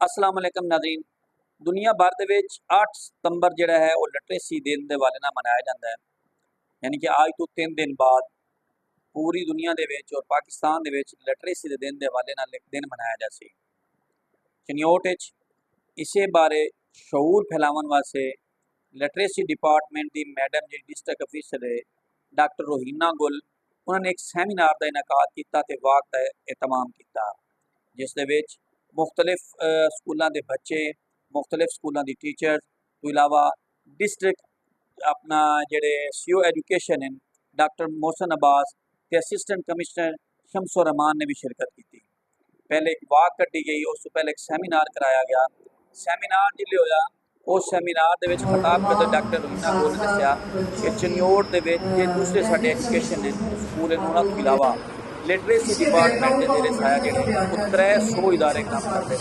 अस्सलाम वालेकुम नाज़रीन। दुनिया भर ਦੇ ਵਿੱਚ 8 ਸਤੰਬਰ ਜਿਹੜਾ ਹੈ ਉਹ ਲਿਟਰੇਸੀ ਦਿਨ ਦੇ ਵਾਲੇ ਨਾਲ ਮਨਾਇਆ ਜਾਂਦਾ ਹੈ। ਯਾਨੀ ਕਿ ਅੱਜ ਤੋਂ 3 ਦਿਨ ਬਾਅਦ ਪੂਰੀ ਦੁਨੀਆ ਦੇ ਵਿੱਚ ਔਰ ਪਾਕਿਸਤਾਨ ਦੇ ਵਿੱਚ ਲਿਟਰੇਸੀ ਦੇ ਦਿਨ ਦੇ ਵਾਲੇ ਨਾਲ ਇੱਕ ਦਿਨ ਮਨਾਇਆ ਜਾ ਸੀ। ਚਨਿਓਟ ਵਿੱਚ ਇਸੇ ਬਾਰੇ ਸ਼ਊਰ ਫੈਲਾਉਣ ਵਾਸਤੇ ਲਿਟਰੇਸੀ ਡਿਪਾਰਟਮੈਂਟ ਦੀ ਮੈਡਮ ਜਿਹੜੀ ਡਿਸਟ੍ਰਿਕਟ ਅਫੀਸਰ ਹੈ ਡਾਕਟਰ ਰੋਹੀਨਾ ਗੁਲ, ਉਹਨਾਂ ਨੇ ਇੱਕ ਸੈਮੀਨਾਰ ਦਾ ਇਨਕਾਦ ਕੀਤਾ ਤੇ ਵਾਕ ਦਾ ਇਤਮਾਮ ਕੀਤਾ, ਜਿਸ ਦੇ ਵਿੱਚ मुख्तलिफ स्कूलों के बच्चे, मुख्तलिफ स्कूलों की टीचर तो इलावा डिस्ट्रिक्ट अपना जेडे CO एजुकेशन हैं डॉक्टर मोहसन अब्बास के असिस्टेंट कमिश्नर शमसुर रहमान ने भी शिरकत की। पहले एक वाक कटी गई, उस तो पहले एक सैमीनार कराया गया। सैमीनार जिले होया उस सैमीनार के खिताब करते डॉक्टर रोहिना गुल ने दसिया कि चनियोट के जो दूसरे साडे एजुकेशन है स्कूल हैं उन्होंने तो इलावा लिटरेसी डिपार्टमेंट के जेडे साया जेडे 300 इदारे काम करते हैं।